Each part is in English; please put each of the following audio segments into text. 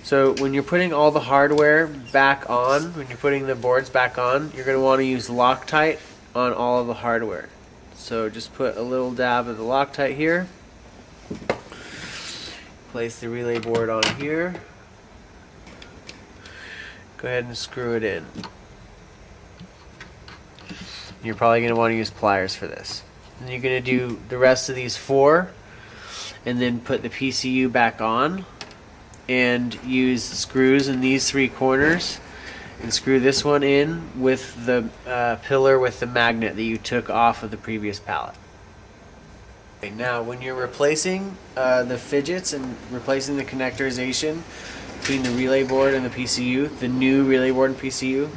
So when you're putting all the hardware back on, when you're putting the boards back on, you're going to want to use Loctite on all of the hardware. So just put a little dab of the Loctite here. Place the relay board on here. Go ahead and screw it in. You're probably going to want to use pliers for this. And you're going to do the rest of these 4 and then put the PCU back on and use screws in these 3 corners and screw this one in with the pillar with the magnet that you took off of the previous pallet. Okay, now when you're replacing the fidgets and replacing the connectorization between the relay board and the PCU, the new relay board and PCU,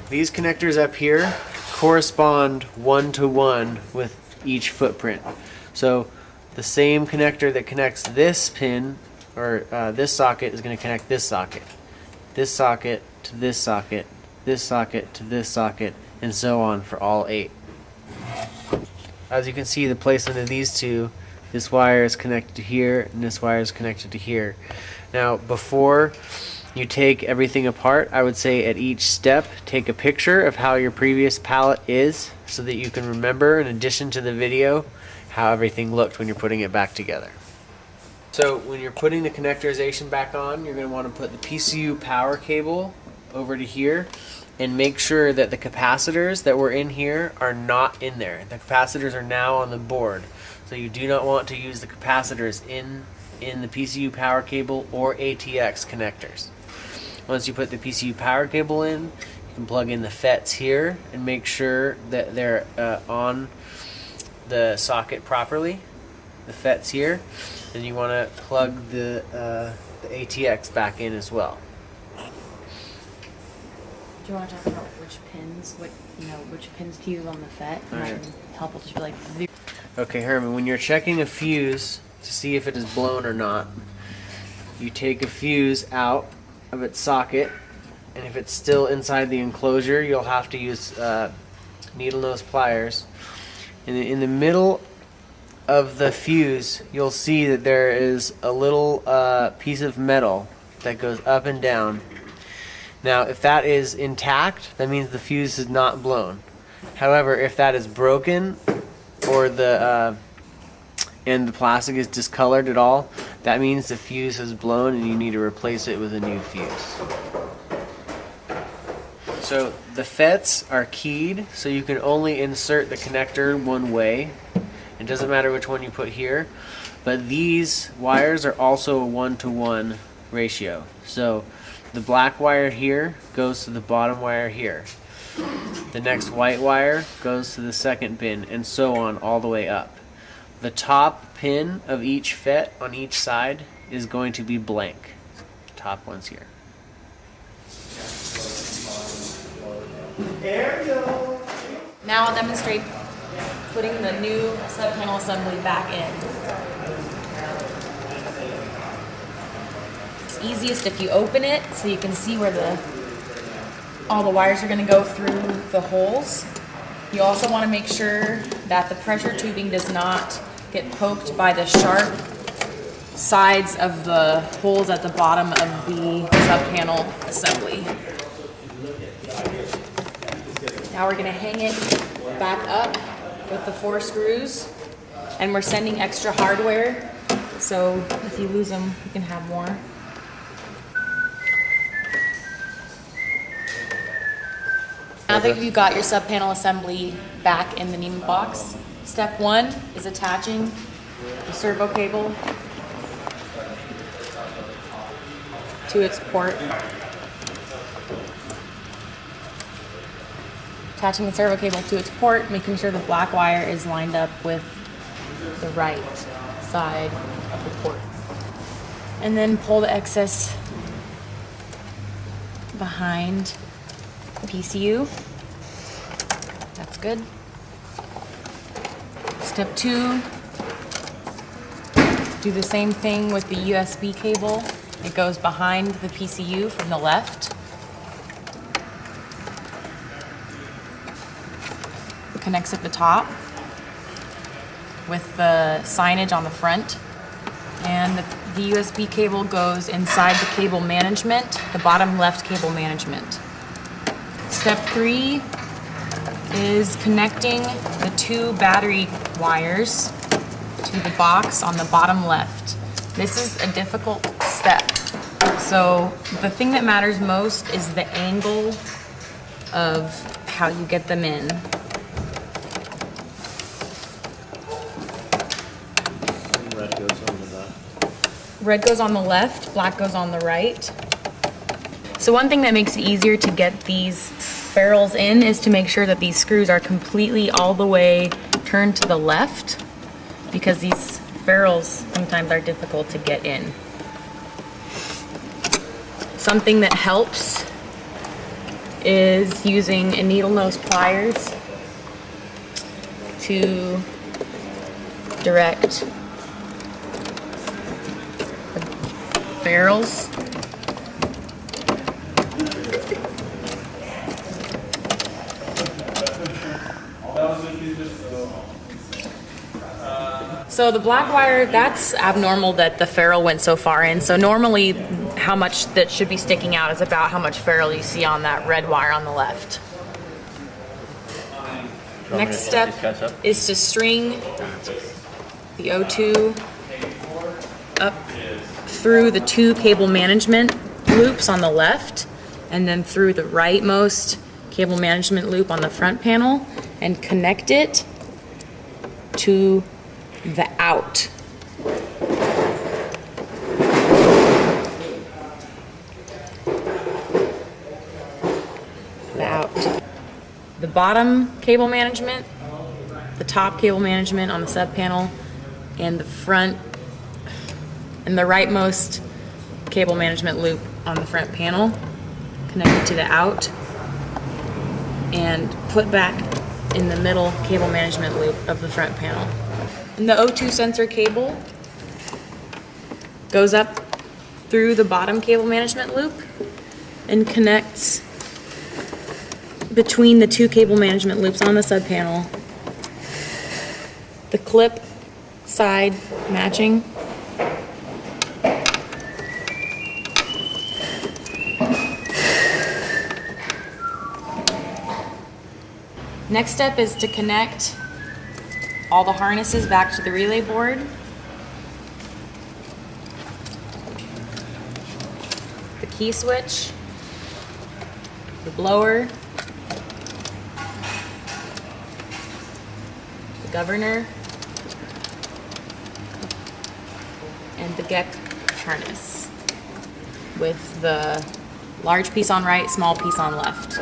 these connectors up here correspond 1-to-1 with each footprint. So the same connector that connects this pin or this socket is going to connect this socket to this socket, this socket to this socket, and so on for all 8. As you can see, the placement of these two, this wire is connected to here and this wire is connected to here. Now before you take everything apart, I would say at each step take a picture of how your previous pallet is so that you can remember, in addition to the video, how everything looked when you're putting it back together. So when you're putting the connectorization back on, you're going to want to put the PCU power cable over to here and make sure that the capacitors that were in here are not in there. The capacitors are now on the board. So you do not want to use the capacitors in the PCU power cable or ATX connectors. Once you put the PCU power cable in, you can plug in the FETs here and make sure that they're on the socket properly. The FETs here. Then you want to plug the ATX back in as well. Do you want to talk about which pins to use on the FET? And Right. then help will just be like 0. Okay, Herman, when you're checking a fuse to see if it is blown or not, you take a fuse out of its socket, and if it's still inside the enclosure, you'll have to use needle nose pliers. And in the middle of the fuse, you'll see that there is a little piece of metal that goes up and down. Now, if that is intact, that means the fuse is not blown. However, if that is broken or and the plastic is discolored at all, that means the fuse has blown and you need to replace it with a new fuse. So the FETs are keyed, so you can only insert the connector one way. It doesn't matter which one you put here, but these wires are also a 1-to-1 ratio. So the black wire here goes to the bottom wire here. The next white wire goes to the second pin, and so on all the way up. The top pin of each FET on each side is going to be blank. Top one's here. Now I'll demonstrate putting the new sub-panel assembly back in. It's easiest if you open it so you can see where all the wires are going to go through the holes. You also want to make sure that the pressure tubing does not get poked by the sharp sides of the holes at the bottom of the sub-panel assembly. Now we're going to hang it back up with the 4 screws, and we're sending extra hardware, so if you lose them, you can have more. Now that you've got your sub-panel assembly back in the Neiman box, step 1 is attaching the servo cable to its port. Attaching the servo cable to its port, making sure the black wire is lined up with the right side of the port. And then pull the excess behind the PCU. That's good. Step 2, do the same thing with the USB cable. It goes behind the PCU from the left. Connects at the top with the signage on the front, and the USB cable goes inside the cable management, the bottom left cable management. Step 3 is connecting the 2 battery wires to the box on the bottom left. This is a difficult step. So the thing that matters most is the angle of how you get them in. Red goes on the left. Red goes on the left, black goes on the right. So one thing that makes it easier to get these ferrules in is to make sure that these screws are completely all the way turned to the left, because these ferrules sometimes are difficult to get in. Something that helps is using a needle nose pliers to direct the ferrules. So the black wire, that's abnormal that the ferrule went so far in. So normally how much that should be sticking out is about how much ferrule you see on that red wire on the left. Next step is to string the O2 up through the 2 cable management loops on the left, and then through the rightmost cable management loop on the front panel, and connect it to the out. The out. The bottom cable management, the top cable management on the sub panel, and the front and the rightmost cable management loop on the front panel connected to the out, and put back in the middle cable management loop of the front panel. And the O2 sensor cable goes up through the bottom cable management loop and connects between the 2 cable management loops on the sub panel. The clip side matching. Next step is to connect all the harnesses back to the relay board. The key switch, the blower, the governor, and the GEC harness with the large piece on right, small piece on left.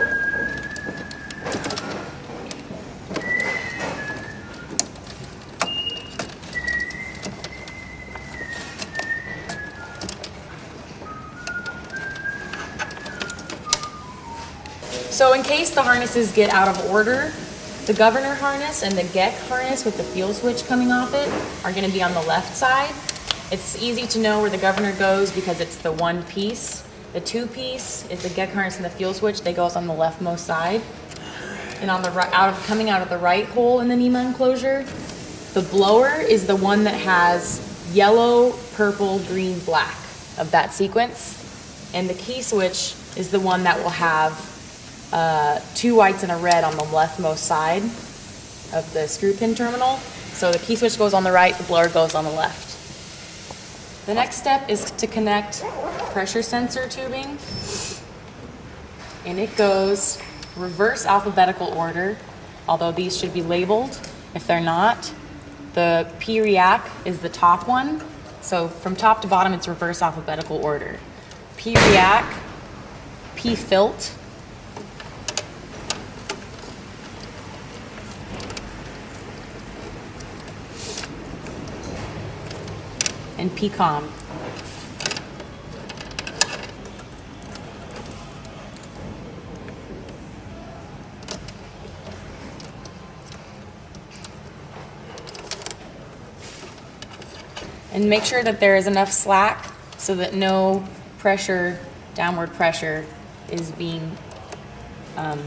So in case the harnesses get out of order, the governor harness and the GEC harness with the fuel switch coming off it are going to be on the left side. It's easy to know where the governor goes because it's the 1 piece. The 2 piece is the GEC harness and the fuel switch. They go on the leftmost side. And on the right, coming out of the right hole in the NEMA enclosure, the blower is the one that has yellow, purple, green, black of that sequence. And the key switch is the one that will have 2 whites and a red on the leftmost side of the screw pin terminal. So the key switch goes on the right, the blower goes on the left. The next step is to connect pressure sensor tubing, and it goes reverse alphabetical order, although these should be labeled. If they're not, the P-reac is the top one. So from top to bottom, it's reverse alphabetical order. P-reac, P-filt, and PCOM. And make sure that there is enough slack so that no pressure, downward pressure, is being, what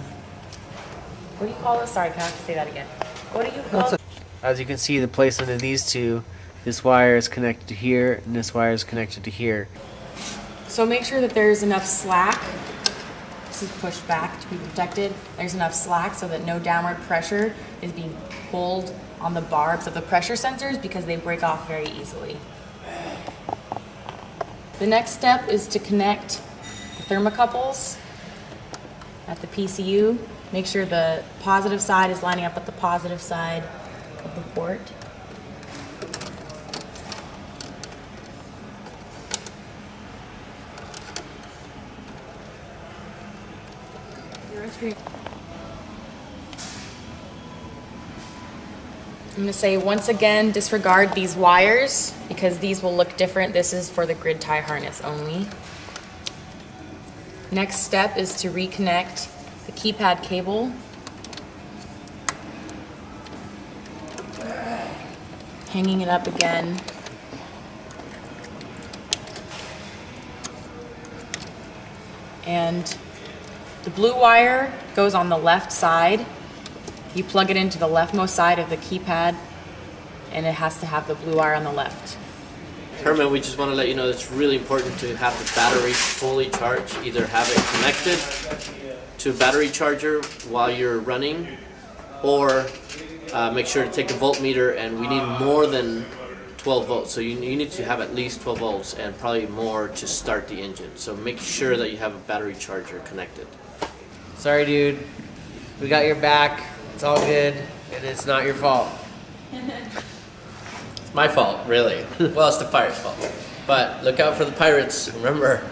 do you call this? Sorry, can I have to say that again? What do you call it? As you can see, the placement of these 2 This wire is connected to here, and this wire is connected to here. So make sure that there's enough slack. This is pushed back to be protected. There's enough slack so that no downward pressure is being pulled on the barbs of the pressure sensors because they break off very easily. The next step is to connect the thermocouples at the PCU. Make sure the positive side is lining up with the positive side of the port. I'm going to say once again, disregard these wires because these will look different. This is for the grid tie harness only. Next step is to reconnect the keypad cable. Hanging it up again. And the blue wire goes on the left side. You plug it into the leftmost side of the keypad, and it has to have the blue wire on the left. Herman, we just want to let you know it's really important to have the battery fully charged. Either have it connected to a battery charger while you're running, or make sure to take a voltmeter, and we need more than 12 volts. So you need to have at least 12 volts and probably more to start the engine. So make sure that you have a battery charger connected. Sorry, dude. We got your back. It's all good, and it's not your fault. It's my fault, really. Well, it's the fire's fault. But look out for the pirates. Remember,